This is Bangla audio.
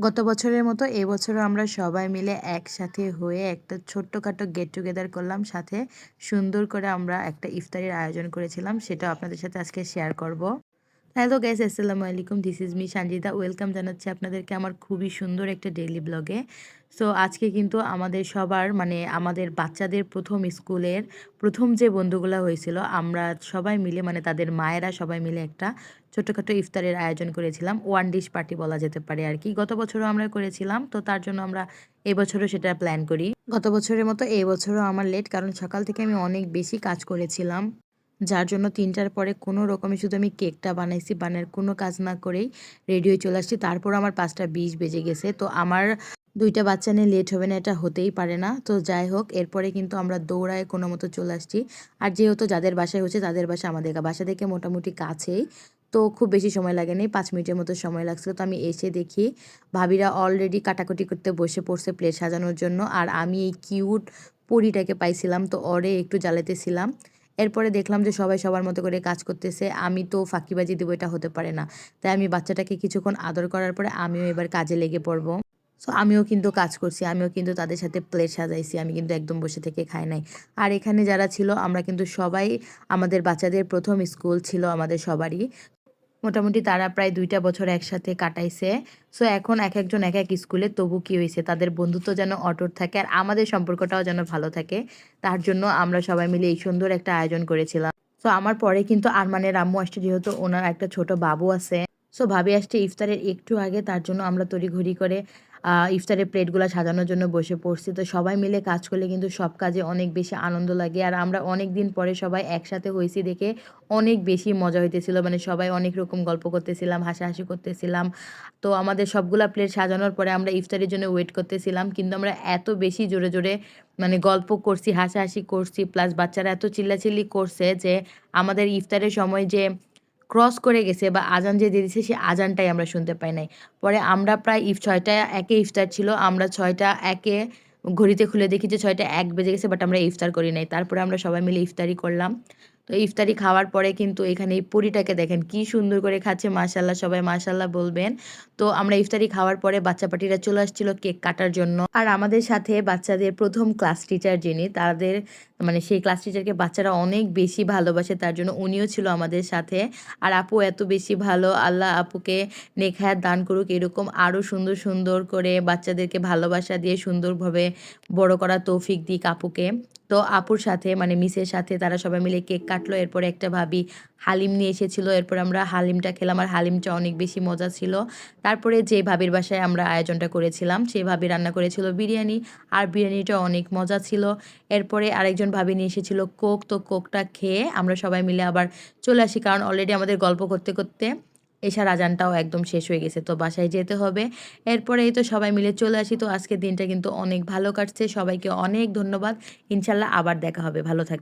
গত বছরের মতো এবছরও আমরা সবাই মিলে একসাথে হয়ে একটা ছোট্টখাটো গেট টুগেদার করলাম। সাথে সুন্দর করে আমরা একটা ইফতারির আয়োজন করেছিলাম। সেটাও আপনাদের সাথে আজকে শেয়ার করব। হ্যালো গাইস, আসসালামু আলাইকুম। This is me Sanjita. Welcome জানাচ্ছি আপনাদেরকে আমার খুবই সুন্দর একটা ডেইলি ব্লগে। সো আজকে কিন্তু আমাদের সবার আমাদের বাচ্চাদের প্রথম স্কুলের প্রথম যে বন্ধুগুলা হয়েছিল, আমরা সবাই মিলে তাদের মায়েরা সবাই মিলে একটা ছোট্টখাটো ইফতারের আয়োজন করেছিলাম। ওয়ান ডিশ পার্টি বলা যেতে পারে আরকি। গত বছরও আমরা করেছিলাম। তো তার জন্য আমরা এবছরও সেটা প্ল্যান করি। গত বছরের মতো এবছরও আমার লেট, কারণ সকাল থেকে আমি অনেক বেশি কাজ করেছিলাম। যার জন্য ৩টার পরে কোনো রকমে শুধু আমি কেকটা বানাইছি। বানানোর কোনো কাজ না করেই রেডি হয়ে চলে আসছি। তারপর আমার ৫টা ২০ বেজে গেছে। তো আমার ২ টা বাচ্চা নিয়ে লেট হবে না, এটা হতেই পারে না। তো যাই হোক, এরপরে কিন্তু আমরা দৌড়ায় কোনোমতো চলে আসছি। আর যেহেতু যাদের বাসায় হচ্ছে তাদের বাসা আমাদের বাসা থেকে মোটামুটি কাছেই। তো খুব বেশি সময় লাগেনি, ৫ মিনিটের মতো সময় লাগছিল। তো আমি এসে দেখি ভাবিরা অলরেডি কাটাকুটি করতে বসে পড়ছে প্লেট সাজানোর জন্য। আর আমি এই কিউট পরীটাকে পাইছিলাম, তো ওরে একটু জ্বালাইতেছিলাম। এরপরে দেখলাম যে সবাই সবার মতো করে কাজ করতেছে। আমি তো ফাঁকিবাজি দিব, এটা হতে পারে না। তাই আমি বাচ্চাটাকে কিছুক্ষণ আদর করার পরে আমিও এবার কাজে লেগে পড়ব। সো আমিও কিন্তু কাজ করছি। আমিও কিন্তু তাদের সাথে প্লেট সাজাইছি। আমি কিন্তু একদম বসে থেকে খাই নাই। আর এখানে যারা ছিল আমরা কিন্তু সবাই, আমাদের বাচ্চাদের প্রথম স্কুল ছিল আমাদের সবারই। মোটামুটি তারা প্রায় ২টা বছর একসাথে কাটাইছে। সো এখন একেকজন এক স্কুলে, তবু কি হইছে তাদের বন্ধুত্ব যেন অটুট থাকে আর আমাদের সম্পর্কটাও যেন ভালো থাকে। তার জন্য আমরা সবাই মিলে এই সুন্দর একটা আয়োজন করেছিলাম। সো আমার পরে কিন্তু আরমানের আম্মু আসছে, যেহেতু ওনার একটা ছোট বাবু আছে। সো ভাবি আসছে ইফতারের একটু আগে, তার জন্য আমরা তড়িঘড়ি করে ইফতারের প্লেটগুলা সাজানোর জন্য বসে পড়ছি। তো সবাই মিলে কাজ করলে কিন্তু সব কাজে অনেক বেশি আনন্দ লাগে। আর আমরা অনেক দিন পরে সবাই একসাথে হইছি দেখে অনেক বেশি মজা হইতেছিল। সবাই অনেক রকম গল্প করতেছিলাম, হাসাহাসি করতেছিলাম। তো আমাদের সবগুলা প্লেট সাজানোর পরে আমরা ইফতারের জন্য ওয়েট করতেছিলাম। কিন্তু আমরা এত বেশি জোরে, জোরে গল্প করছি, হাসাহাসি করছি, প্লাস বাচ্চারা এত চিল্লাচিল্লি করছে যে আমাদের ইফতারের সময় যে ক্রস করে গেছে বা আজান যে দিয়ে দিছে, সে আজানটাই আমরা শুনতে পাই নাই। পরে আমরা প্রায় ৬টা একে ইফতার ছিল। আমরা ৬টা একে ঘড়িতে খুলে দেখি যে ৬টা ১ বেজে গেছে, বাট আমরা ইফতার করি নাই। তারপরে আমরা সবাই মিলে ইফতারি করলাম। তো ইফতারি খাওয়ার পরে কিন্তু এখানে এই পরীটাকে দেখেন কি সুন্দর করে খাচ্ছে, মাশাআল্লাহ, সবাই মাশাআল্লাহ বলবেন। তো আমরা ইফতারি খাওয়ার পরে বাচ্চা পার্টিরা চলে আসছিল কেক কাটার জন্য। আর আমাদের সাথে বাচ্চাদের প্রথম ক্লাস টিচার যিনি, তাদের সেই ক্লাস টিচারকে বাচ্চারা অনেক বেশি ভালোবাসে, তার জন্য উনিও ছিল আমাদের সাথে। আর আপু এত বেশি ভালো, আল্লাহ আপুকে নেক হায়াত দান করুক, এরকম আরও সুন্দর সুন্দর করে বাচ্চাদেরকে ভালোবাসা দিয়ে সুন্দরভাবে বড় করার তৌফিক দিক আপুকে। তো আপুর সাথে মিসের সাথে তারা সবাই মিলে কেক কাটলো। এরপরে একটা ভাবি হালিম নিয়ে এসেছিল। এরপর আমরা হালিমটা খেলাম, আর হালিমটা অনেক বেশি মজা ছিল। তারপরে যে ভাবির বাসায় আমরা আয়োজনটা করেছিলাম, সেই ভাবি রান্না করেছিল বিরিয়ানি, আর বিরিয়ানিটা অনেক মজা ছিল। এরপরে আরেকজন ভাবি নিয়ে এসেছিল কোক। তো কোকটা খেয়ে আমরা সবাই মিলে আবার চলে আসি, কারণ অলরেডি আমাদের গল্প করতে করতে এশার আজানটাও একদম শেষ হয়ে গেছে, তো বাসায় যেতে হবে। এরপরে এই তো সবাই মিলে চলে আসি। তো আজকের দিনটা কিন্তু অনেক ভালো কাটছে। সবাইকে অনেক ধন্যবাদ। ইনশাল্লাহ আবার দেখা হবে। ভালো থাকবেন।